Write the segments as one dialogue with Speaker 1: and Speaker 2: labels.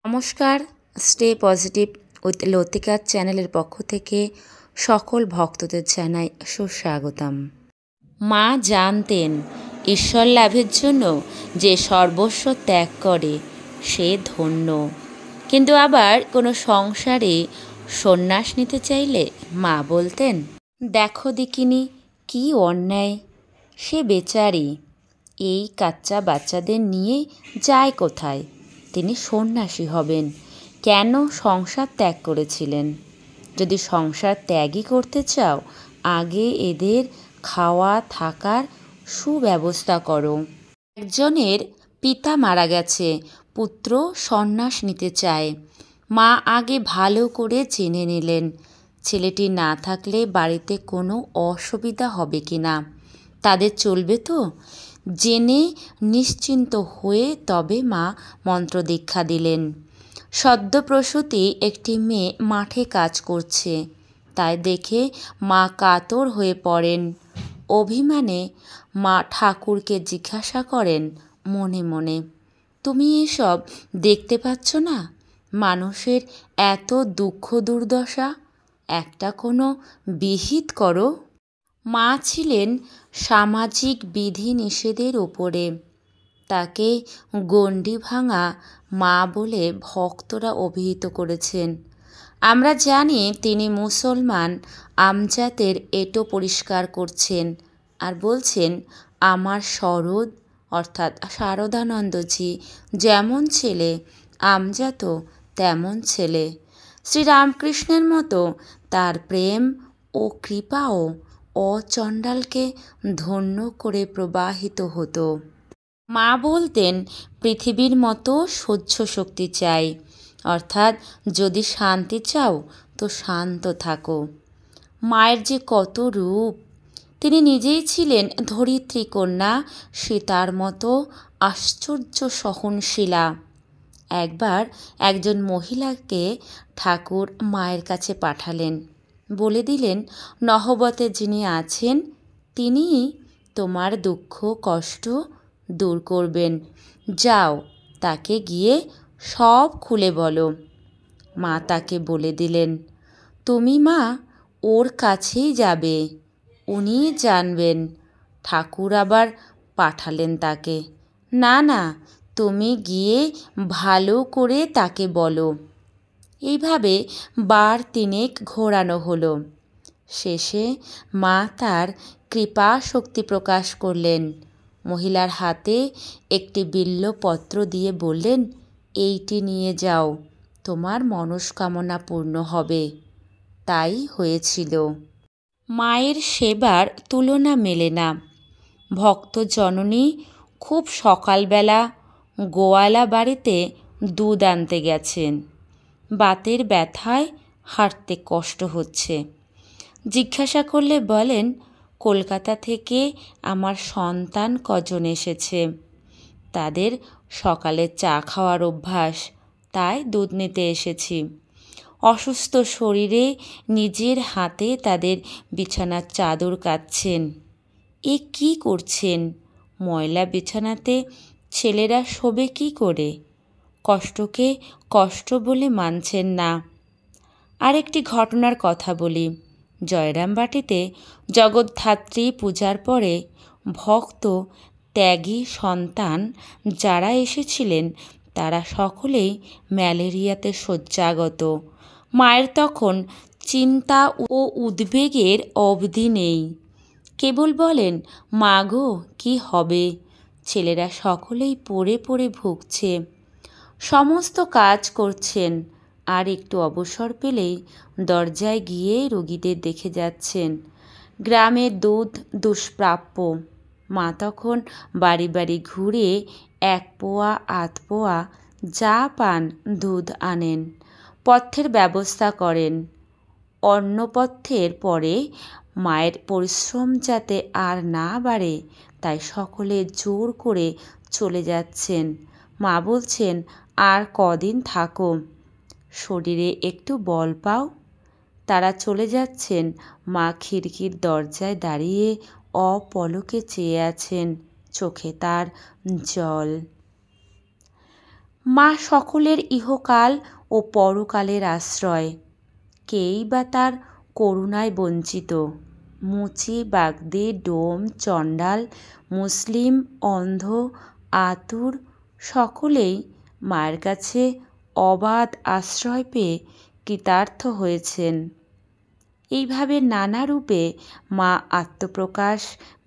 Speaker 1: নমস্কার, stay positive with লতিকা চ্যানেলের পক্ষ থেকে সকল ভক্তদের জানাই সুস্বাগতম। মা জানতেন ঈশ্বর লাভের জন্য যে সর্বস্ব ত্যাগ করে সে ধন্য, কিন্তু আবার কোনো সংসারে সন্ন্যাস নিতে চাইলে মা বলতেন, দেখো দেখিনি কি অন্যায়, সে বেচারি এই কাচ্চা বাচ্চাদের নিয়ে যায় কোথায়, তিনি সন্ন্যাসী হবেন। কেন সংসার ত্যাগ করেছিলেন? যদি সংসার ত্যাগই করতে চাও, আগে এদের খাওয়া থাকার সুব্যবস্থা করো। একজনের পিতা মারা গেছে, পুত্র সন্ন্যাস নিতে চায়। মা আগে ভালো করে জেনে নিলেন ছেলেটি না থাকলে বাড়িতে কোনো অসুবিধা হবে কি না, তাদের চলবে তো। জেনে নিশ্চিন্ত হয়ে তবে মা মন্ত্র দীক্ষা দিলেন। সদ্যপ্রসূতি একটি মেয়ে মাঠে কাজ করছে, তাই দেখে মা কাতর হয়ে পড়েন। অভিমানে মা ঠাকুরকে জিজ্ঞাসা করেন মনে মনে, তুমি এসব দেখতে পাচ্ছ না? মানুষের এত দুঃখ দুর্দশা, একটা কোনো বিহিত করো। মা ছিলেন সামাজিক বিধি নিষেধের ওপরে, তাকে গণ্ডি ভাঙা মা বলে ভক্তরা অভিহিত করেছেন। আমরা জানি তিনি মুসলমান আমজাদের এঁটো পরিষ্কার করছেন আর বলছেন, আমার শরৎ অর্থাৎ শারদানন্দজি যেমন ছেলে, আমজাতও তেমন ছেলে। শ্রীরামকৃষ্ণের মতো তার প্রেম ও কৃপাও অচণ্ডালকে ধন্য করে প্রবাহিত হতো। মা বলতেন, পৃথিবীর মতো সহ্য শক্তি চাই, অর্থাৎ যদি শান্তি চাও তো শান্ত থাকো। মায়ের যে কত রূপ! তিনি নিজেই ছিলেন ধরিত্রী কন্যা সীতার মতো আশ্চর্য সহনশীলা। একবার একজন মহিলাকে ঠাকুর মায়ের কাছে পাঠালেন, বলে দিলেন, নহবতে যিনি আছেন তিনিই তোমার দুঃখ কষ্ট দূর করবেন, যাও তাকে গিয়ে সব খুলে বলো। মা তাকে বলে দিলেন, তুমি মা ওর কাছেই যাবে, উনিই জানবেন। ঠাকুর আবার পাঠালেন তাকে, না না, তুমি গিয়ে ভালো করে তাকে বলো। এইভাবে বার তিনেক ঘোরানো হলো। শেষে মা তার কৃপা শক্তি প্রকাশ করলেন। মহিলার হাতে একটি বিল্বপত্র দিয়ে বললেন, এইটি নিয়ে যাও, তোমার মনস্কামনা পূর্ণ হবে। তাই হয়েছিল। মায়ের সেবার তুলনা মেলে না। ভক্ত জননী খুব সকালবেলা গোয়ালা বাড়িতে দুধ আনতে গেছেন। বাতের ব্যথায় হাঁটতে কষ্ট হচ্ছে। জিজ্ঞাসা করলে বলেন, কলকাতা থেকে আমার সন্তান কজন এসেছে, তাদের সকালে চা খাওয়ার অভ্যাস, তাই দুধ নিতে এসেছি। অসুস্থ শরীরে নিজের হাতে তাদের বিছানার চাদর কাচ্ছেন। এ কি করছেন? ময়লা বিছানাতে ছেলেরা শোবে কি করে? কষ্টকে কষ্ট বলে মানছেন না। আরেকটি ঘটনার কথা বলি। জয়রামবাটিতে জগদ্ধাত্রী পূজার পরে ভক্ত ত্যাগী সন্তান যারা এসেছিলেন তারা সকলেই ম্যালেরিয়াতে শয্যাগত। মায়ের তখন চিন্তা ও উদ্বেগের অবধি নেই। কেবল বলেন, মা গো কী হবে? ছেলেরা সকলেই পড়ে পড়ে ভুগছে। সমস্ত কাজ করছেন, আর একটু অবসর পেলেই দরজায় গিয়ে রোগীদের দেখে যাচ্ছেন। গ্রামের দুধ দুষ্প্রাপ্য। মা তখন বাড়ি বাড়ি ঘুরে 1 পোয়া 8 পোয়া যা পান দুধ আনেন, পথ্যের ব্যবস্থা করেন। অন্নপথ্যের পরে মায়ের পরিশ্রম যাতে আর না বাড়ে তাই সকলে জোর করে চলে যাচ্ছেন। মা বলছেন, আর কদিন থাকো, শরীরে একটু বল পাও। তারা চলে যাচ্ছেন। মা খিড়কির দরজায় দাঁড়িয়ে অপলকে চেয়ে আছেন, চোখে তার জল। মা সকলের ইহকাল ও পরকালের আশ্রয়। কেই বা তার করুণায় বঞ্চিত। মুচি, বাগদি, ডোম, চণ্ডাল, মুসলিম, অন্ধ, আতুর সকলেই মায়ের কাছে অবাধ আশ্রয় পেয়ে কৃতার্থ হয়েছেন। এইভাবে নানা রূপে মা আত্মপ্রকাশ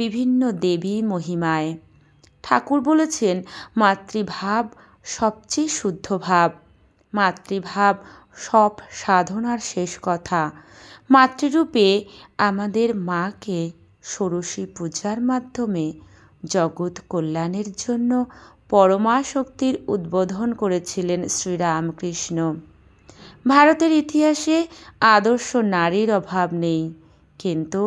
Speaker 1: বিভিন্ন দেবী মহিমায়। ঠাকুর বলেছেন, মাতৃভাব সবচেয়ে শুদ্ধ ভাব। মাতৃভাব সব সাধনার শেষ কথা। মাতৃরূপে আমাদের মাকে ষোড়শী পূজার মাধ্যমে জগৎ কল্যাণের জন্য পরমাশক্তির উদ্বোধন করেছিলেন শ্রীরামকৃষ্ণ। ভারতের ইতিহাসে আদর্শ নারীর অভাব নেই, কিন্তু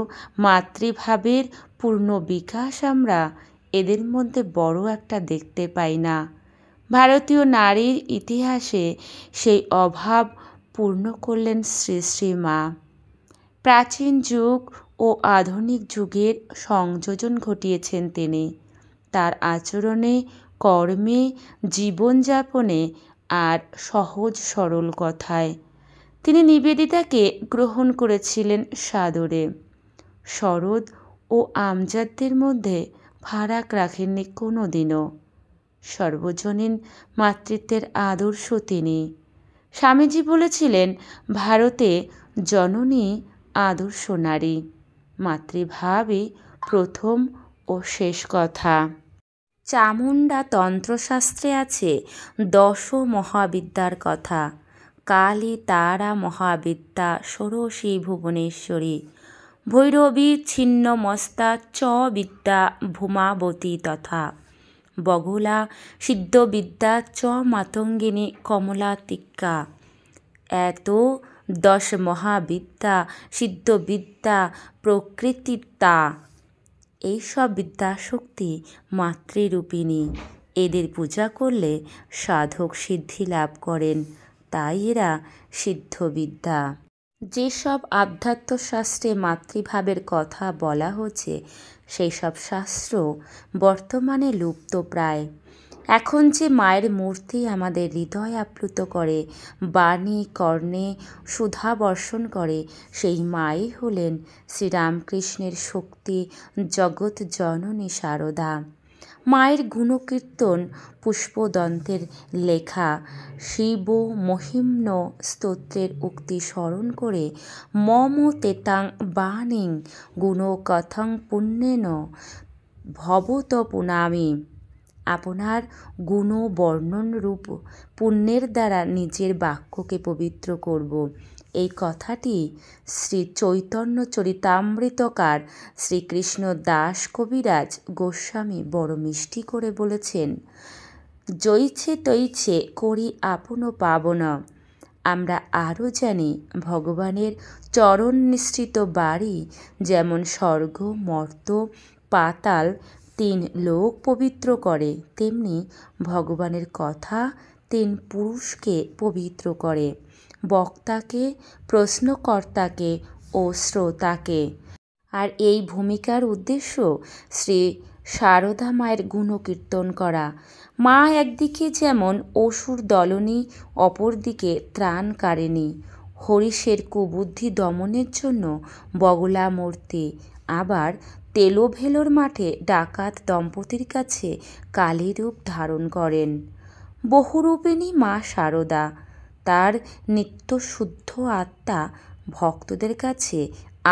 Speaker 1: মাতৃভাবের পূর্ণ বিকাশ আমরা এদের মধ্যে বড় একটা দেখতে পাই না। ভারতীয় নারীর ইতিহাসে সেই অভাব পূর্ণ করলেন শ্রী শ্রী মা। প্রাচীন যুগ ও আধুনিক যুগের সংযোজন ঘটিয়েছেন তিনি। তার আচরণে, কর্মে, জীবনযাপনে আর সহজ সরল কথায়। তিনি নিবেদিতাকে গ্রহণ করেছিলেন সাদরে। শরৎ ও আমজাদদের মধ্যে ফারাক রাখেননি কোনো দিনও। সর্বজনীন মাতৃত্বের আদর্শ তিনি। স্বামীজি বলেছিলেন, ভারতে জননী আদর্শ নারী। মাতৃভাবই প্রথম ও শেষ কথা। চামুণ্ডা তন্ত্রশাস্ত্রে আছে 10 মহাবিদ্যার কথা। কালী, তারা, মহাবিদ্যা, ষোড়শী ভুবনেশ্বরী, ভৈরবী, ছিন্নমস্তা, চ বিদ্যা, ভূমাবতী তথা বগলা, সিদ্ধবিদ্যা, চ মাতঙ্গিনী, কমলাতিক্কা। এত 10 মহাবিদ্যা, সিদ্ধবিদ্যা, প্রকৃতিতা, এইসব বিদ্যাশক্তি মাতৃরূপিণী। এদের পূজা করলে সাধক সিদ্ধি লাভ করেন, তাই এরা সিদ্ধবিদ্যা। যেসব আধ্যাত্মশাস্ত্রে মাতৃভাবের কথা বলা হচ্ছে, সেই সব শাস্ত্র বর্তমানে লুপ্ত প্রায়। এখন যে মায়ের মূর্তি আমাদের হৃদয় আপ্লুত করে, বাণী কর্ণে সুধা বর্ষণ করে, সেই মাই হলেন শ্রীরামকৃষ্ণের শক্তি জগৎ জননী সারদা। মায়ের গুণকীর্তন পুষ্পদন্তের লেখা শিব মহিম্ন স্তোত্রের উক্তি স্মরণ করে মম তেতাং বাণীং গুণকথং পুণ্যেন ভবত পুনামি। আপনার গুণ বর্ণন রূপ পুণ্যের দ্বারা নিজের বাক্যকে পবিত্র করব। এই কথাটি শ্রী চৈতন্য চরিতামৃতকার শ্রীকৃষ্ণ দাস কবিরাজ গোস্বামী বড় মিষ্টি করে বলেছেন, জৈছে তৈছে করি আপন পাবন। আমরা আরও জানি, ভগবানের চরণ নিঃসৃত বাড়ি যেমন স্বর্গ, মর্ত, পাতাল 3 লোক পবিত্র করে, তেমনি ভগবানের কথা 3 পুরুষকে পবিত্র করে, বক্তাকে, প্রশ্নকর্তাকে ও শ্রোতাকে। আর এই ভূমিকার উদ্দেশ্য শ্রী সারদা মায়ের গুণকীর্তন করা। মা একদিকে যেমন অসুর দলনী, অপরদিকে ত্রাণকারিণী। হরিষের কুবুদ্ধি দমনের জন্য বগলা মূর্তি, আবার তেলোভেলোর মাঠে ডাকাত দম্পতির কাছে কালী রূপ ধারণ করেন। বহুরূপিণী মা সারদা, তার নিত্য শুদ্ধ আত্মা ভক্তদের কাছে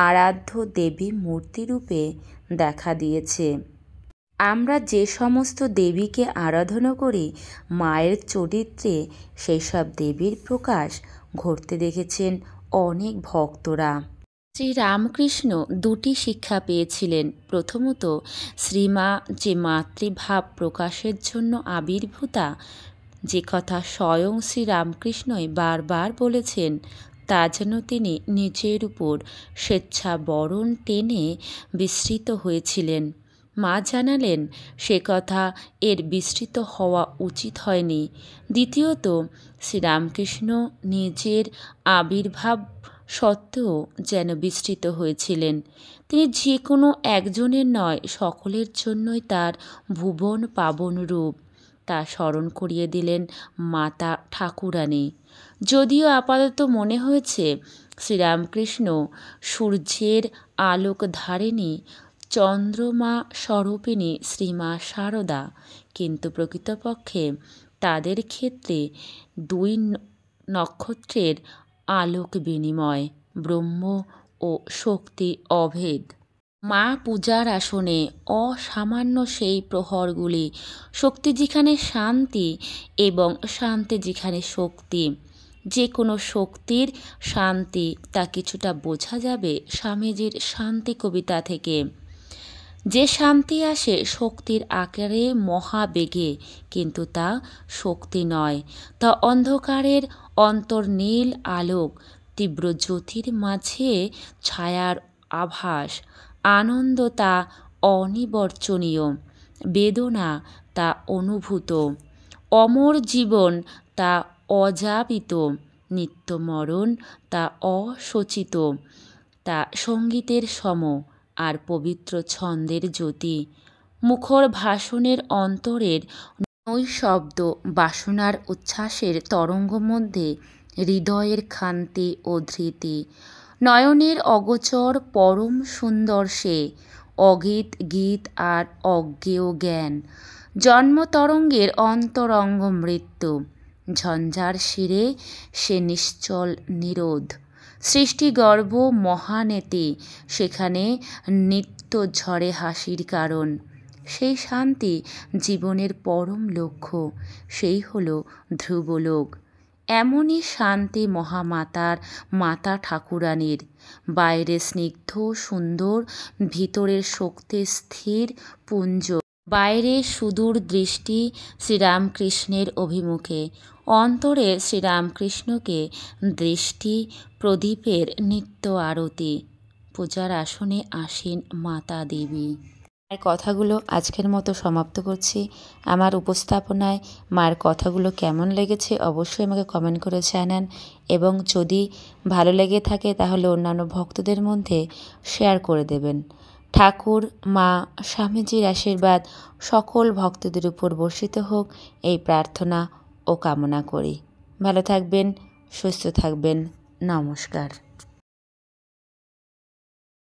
Speaker 1: আরাধ্য দেবী মূর্তিরূপে দেখা দিয়েছে। আমরা যে সমস্ত দেবীকে আরাধনা করি, মায়ের চরিত্রে সেই সব দেবীর প্রকাশ ঘটতে দেখেছেন অনেক ভক্তরা। শ্রীরামকৃষ্ণ 2টি শিক্ষা পেয়েছিলেন। প্রথমত, শ্রীমা যে মাতৃভাব প্রকাশের জন্য আবির্ভূতা, যে কথা স্বয়ং শ্রীরামকৃষ্ণই বারবার বলেছেন, তা যেন তিনি নিজের উপর স্বেচ্ছাবরণ টেনে বিস্তৃত হয়েছিলেন। মা জানালেন, সে কথা এর বিস্তৃত হওয়া উচিত হয়নি। দ্বিতীয়ত, শ্রীরামকৃষ্ণ নিজের আবির্ভাব সত্ত্বেও যেন বিস্তৃত হয়েছিলেন। তিনি যে কোনো একজনের নয়, সকলের জন্যই তার ভুবন পাবন রূপ। তা স্মরণ করিয়ে দিলেন মাতা ঠাকুরানী। যদিও আপাতত মনে হয়েছে শ্রীরামকৃষ্ণ সূর্যের আলোকধারিণী চন্দ্রমা স্বরূপিণী শ্রীমা শারদা, কিন্তু প্রকৃতপক্ষে তাদের ক্ষেত্রে দুই নক্ষত্রের আলোক বিনিময়, ব্রহ্ম ও শক্তি অভেদ। মা পূজার আসনে অসামান্য সেই প্রহরগুলি, শক্তি যেখানে শান্তি এবং শান্তি যেখানে শক্তি, যে কোনো শক্তির শান্তি তা কিছুটা বোঝা যাবে স্বামীজির শান্তি কবিতা থেকে। যে শান্তি আসে শক্তির আকারে মহাবেগে, কিন্তু তা শক্তি নয়, তা অন্ধকারের অন্তর্নীল আলোক, তীব্র জ্যোতির মাঝে ছায়ার আভাস। আনন্দ তা অনিবর্চনীয়, বেদনা তা অনুভূত, অমর জীবন তা অযাপিত, নিত্যমরণ তা অশোচিত, তা সঙ্গীতের সম আর পবিত্র ছন্দের জ্যোতি। মুখর ভাষণের অন্তরের নৈশব্দ বাসনার উচ্ছ্বাসের তরঙ্গ মধ্যে হৃদয়ের ক্ষান্তি ও ধৃতি। নয়নের অগোচর পরম সুন্দর সে, অগীত গীত আর অজ্ঞেয় জ্ঞান। জন্মতরঙ্গের অন্তরঙ্গ মৃত্যু, ঝঞ্ঝার শিরে সে নিশ্চল নিরোধ। সৃষ্টিগর্ভ মহানেতি, সেখানে নিত্য ঝরে হাসির কারণ। সেই শান্তি জীবনের পরম লক্ষ্য, সেই হলো ধ্রুবলোক। এমনই শান্তি মহামাতার, মাতা ঠাকুরানীর। বাইরে স্নিগ্ধ সুন্দর, ভিতরের শক্তি স্থির পুঞ্জ। বাইরে সুদূর দৃষ্টি শ্রীরামকৃষ্ণের অভিমুখে, অন্তরে শ্রীরামকৃষ্ণকে দৃষ্টি প্রদীপের নিত্য আরতি। পূজার আসনে আসীন মাতা দেবী। এই কথাগুলো আজকের মতো সমাপ্ত করছি। আমার উপস্থাপনায় মায়ের কথাগুলো কেমন লেগেছে অবশ্যই আমাকে কমেন্ট করে জানান, এবং যদি ভালো লেগে থাকে তাহলে অন্যান্য ভক্তদের মধ্যে শেয়ার করে দেবেন। ঠাকুর, মা, স্বামীজির আশীর্বাদ সকল ভক্তদের উপর বর্ষিত হোক, এই প্রার্থনা ও কামনা করি। ভালো থাকবেন, সুস্থ থাকবেন। নমস্কার।